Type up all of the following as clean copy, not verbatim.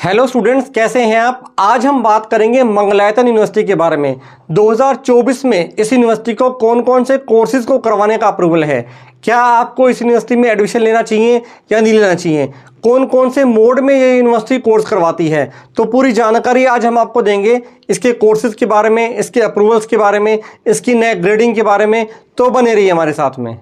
Hello students, कैसे हैं आप। आज हम बात करेंगे मंगलायतन यूनिवर्सिटी के बारे में। 2024 में इस यूनिवर्सिटी को कौन कौन से कोर्सेज को करवाने का अप्रूवल है, क्या आपको इस यूनिवर्सिटी में एडमिशन लेना चाहिए या नहीं लेना चाहिए, कौन कौन से मोड में ये यूनिवर्सिटी कोर्स करवाती है, तो पूरी जानकारी आज हम आपको देंगे इसके कोर्सेज के बारे में, इसके अप्रूवल्स के बारे में, इसकी नए ग्रेडिंग के बारे में। तो बने रहिए हमारे साथ में।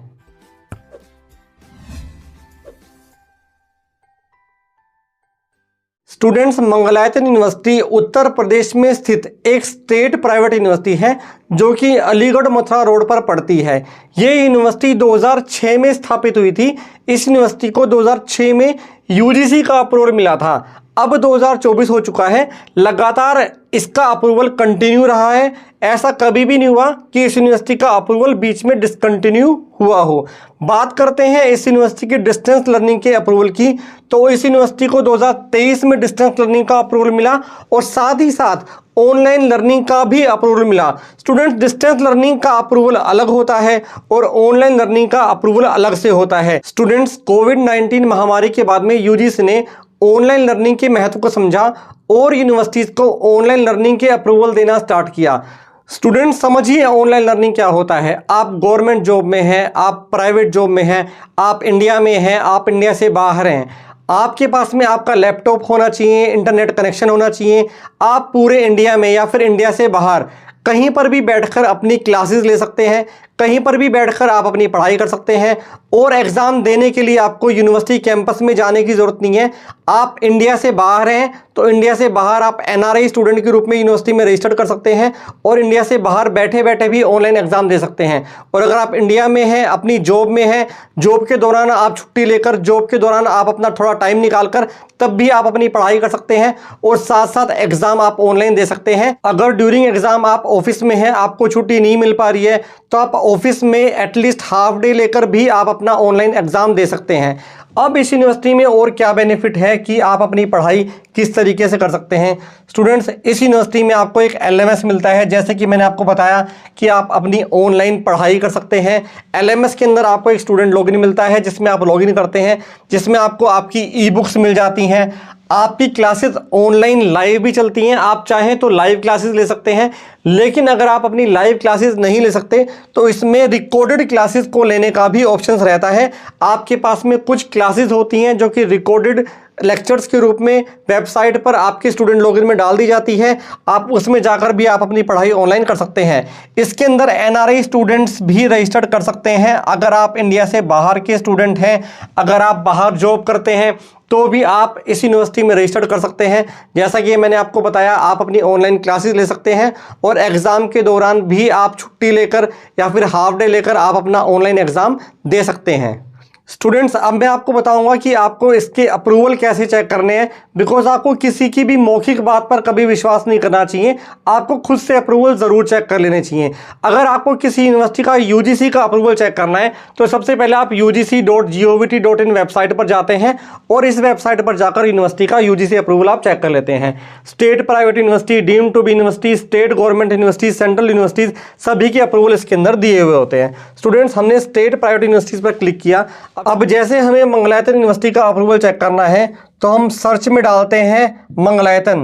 स्टूडेंट्स, मंगलायतन यूनिवर्सिटी उत्तर प्रदेश में स्थित एक स्टेट प्राइवेट यूनिवर्सिटी है जो कि अलीगढ़ मथुरा रोड पर पड़ती है। ये यूनिवर्सिटी 2006 में स्थापित हुई थी। इस यूनिवर्सिटी को 2006 में यूजीसी का अप्रूवल मिला था। अब 2024 हो चुका है, लगातार इसका अप्रूवल कंटिन्यू रहा है। ऐसा कभी भी नहीं हुआ कि इस यूनिवर्सिटी का अप्रूवल बीच में डिसकंटिन्यू हुआ हो। बात करते हैं इस यूनिवर्सिटी की डिस्टेंस लर्निंग के अप्रूवल की, तो इस यूनिवर्सिटी को 2023 में डिस्टेंस लर्निंग का अप्रूवल मिला और साथ ही साथ ऑनलाइन लर्निंग का भी अप्रूवल मिला। स्टूडेंट्स, डिस्टेंस लर्निंग का अप्रूवल अलग होता है और ऑनलाइन लर्निंग का अप्रूवल अलग से होता है। स्टूडेंट्स, कोविड-19 महामारी के बाद में यूजीसी ने ऑनलाइन लर्निंग के महत्व को समझा और यूनिवर्सिटीज को ऑनलाइन लर्निंग के अप्रूवल देना स्टार्ट किया। स्टूडेंट, समझिए ऑनलाइन लर्निंग क्या होता है। आप गवर्नमेंट जॉब में हैं, आप प्राइवेट जॉब में हैं, आप इंडिया में हैं, आप इंडिया से बाहर हैं, आपके पास में आपका लैपटॉप होना चाहिए, इंटरनेट कनेक्शन होना चाहिए। आप पूरे इंडिया में या फिर इंडिया से बाहर कहीं पर भी बैठकर अपनी क्लासेस ले सकते हैं, कहीं पर भी बैठकर आप अपनी पढ़ाई कर सकते हैं और एग्ज़ाम देने के लिए आपको यूनिवर्सिटी कैंपस में जाने की ज़रूरत नहीं है। आप इंडिया से बाहर हैं तो इंडिया से बाहर आप एनआरआई स्टूडेंट के रूप में यूनिवर्सिटी में रजिस्टर कर सकते हैं और इंडिया से बाहर बैठे बैठे भी ऑनलाइन एग्ज़ाम दे सकते हैं। और अगर आप इंडिया में हैं, अपनी जॉब में हैं, जॉब के दौरान आप छुट्टी लेकर, जॉब के दौरान आप अपना थोड़ा टाइम निकाल कर तब भी आप अपनी पढ़ाई कर सकते हैं और साथ साथ एग्ज़ाम आप ऑनलाइन दे सकते हैं। अगर ड्यूरिंग एग्ज़ाम आप ऑफिस में हैं, आपको छुट्टी नहीं मिल पा रही है, तो आप ऑफिस में एटलीस्ट हाफ डे लेकर भी आप अपना ऑनलाइन एग्ज़ाम दे सकते हैं। अब इस यूनिवर्सिटी में और क्या बेनिफिट है कि आप अपनी पढ़ाई किस तरीके से कर सकते हैं। स्टूडेंट्स, इस यूनिवर्सिटी में आपको एक एलएमएस मिलता है। जैसे कि मैंने आपको बताया कि आप अपनी ऑनलाइन पढ़ाई कर सकते हैं। एलएमएस के अंदर आपको एक स्टूडेंट लॉगिन मिलता है जिसमें आप लॉगिन करते हैं, जिसमें आपको आपकी ई बुक्स मिल जाती हैं। आपकी क्लासेस ऑनलाइन लाइव भी चलती हैं। आप चाहें तो लाइव क्लासेस ले सकते हैं, लेकिन अगर आप अपनी लाइव क्लासेस नहीं ले सकते तो इसमें रिकॉर्डेड क्लासेस को लेने का भी ऑप्शन रहता है। आपके पास में कुछ क्लासेस होती हैं जो कि रिकॉर्डेड लेक्चर्स के रूप में वेबसाइट पर आपके स्टूडेंट लॉगिन में डाल दी जाती है। आप उसमें जाकर भी आप अपनी पढ़ाई ऑनलाइन कर सकते हैं। इसके अंदर एनआरआई स्टूडेंट्स भी रजिस्टर्ड कर सकते हैं। अगर आप इंडिया से बाहर के स्टूडेंट हैं, अगर आप बाहर जॉब करते हैं, तो भी आप इस यूनिवर्सिटी में रजिस्टर्ड कर सकते हैं। जैसा कि मैंने आपको बताया, आप अपनी ऑनलाइन क्लासेस ले सकते हैं और एग्ज़ाम के दौरान भी आप छुट्टी लेकर या फिर हाफ डे लेकर आप अपना ऑनलाइन एग्ज़ाम दे सकते हैं। स्टूडेंट्स, अब मैं आपको बताऊंगा कि आपको इसके अप्रूवल कैसे चेक करने हैं, बिकॉज आपको किसी की भी मौखिक बात पर कभी विश्वास नहीं करना चाहिए। आपको खुद से अप्रूवल ज़रूर चेक कर लेने चाहिए। अगर आपको किसी यूनिवर्सिटी का यूजीसी का अप्रूवल चेक करना है तो सबसे पहले आप ugc.govt.in वेबसाइट पर जाते हैं और इस वेबसाइट पर जाकर यूनिवर्सिटी का यूजीसी अप्रूवल आप चेक कर लेते हैं। State private university, deemed to be university, state government university, central universities, सभी के अप्रूवल इसके अंदर दिए हुए होते हैं। स्टूडेंट्स, हमने स्टेट प्राइवेट यूनिवर्सिटीज़ पर क्लिक किया। अब जैसे हमें मंगलायतन यूनिवर्सिटी का अप्रूवल चेक करना है तो हम सर्च में डालते हैं मंगलायतन।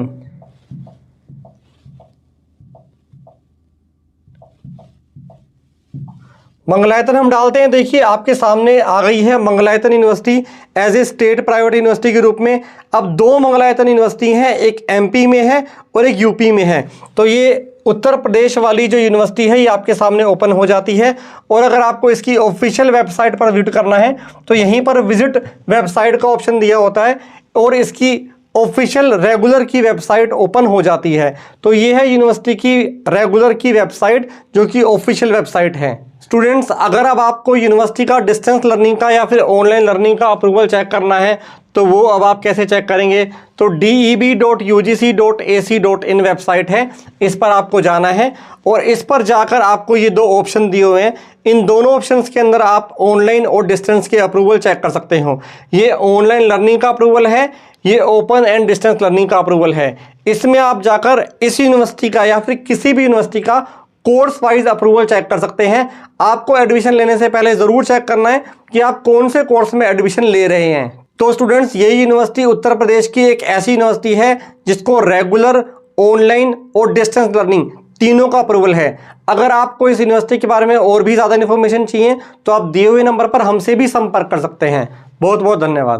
मंगलायतन हम डालते हैं, देखिए आपके सामने आ गई है Mangalayatan university as a state private university के रूप में। अब दो मंगलायतन यूनिवर्सिटी हैं, एक एमपी में है और एक यूपी में है। तो ये उत्तर प्रदेश वाली जो यूनिवर्सिटी है ये आपके सामने ओपन हो जाती है। और अगर आपको इसकी ऑफिशियल वेबसाइट पर विजिट करना है तो यहीं पर विजिट वेबसाइट का ऑप्शन दिया होता है और इसकी ऑफिशियल रेगुलर की वेबसाइट ओपन हो जाती है। तो ये है यूनिवर्सिटी की रेगुलर की वेबसाइट जो कि ऑफिशियल वेबसाइट है। स्टूडेंट्स, अगर अब आपको यूनिवर्सिटी का डिस्टेंस लर्निंग का या फिर ऑनलाइन लर्निंग का अप्रूवल चेक करना है तो वो अब आप कैसे चेक करेंगे, तो deb.ugc.ac.in वेबसाइट है, इस पर आपको जाना है और इस पर जाकर आपको ये दो ऑप्शन दिए हुए हैं। इन दोनों ऑप्शंस के अंदर आप ऑनलाइन और डिस्टेंस के अप्रूवल चेक कर सकते हो। ये ऑनलाइन लर्निंग का अप्रूवल है, ये ओपन एंड डिस्टेंस लर्निंग का अप्रूवल है। इसमें आप जाकर इस यूनिवर्सिटी का या फिर किसी भी यूनिवर्सिटी का कोर्स वाइज अप्रूवल चेक कर सकते हैं। आपको एडमिशन लेने से पहले ज़रूर चेक करना है कि आप कौन से कोर्स में एडमिशन ले रहे हैं। तो स्टूडेंट्स, ये यूनिवर्सिटी उत्तर प्रदेश की एक ऐसी यूनिवर्सिटी है जिसको रेगुलर, ऑनलाइन और डिस्टेंस लर्निंग तीनों का अप्रूवल है। अगर आपको इस यूनिवर्सिटी के बारे में और भी ज़्यादा इन्फॉर्मेशन चाहिए तो आप दिए हुए नंबर पर हमसे भी संपर्क कर सकते हैं। बहुत बहुत धन्यवाद।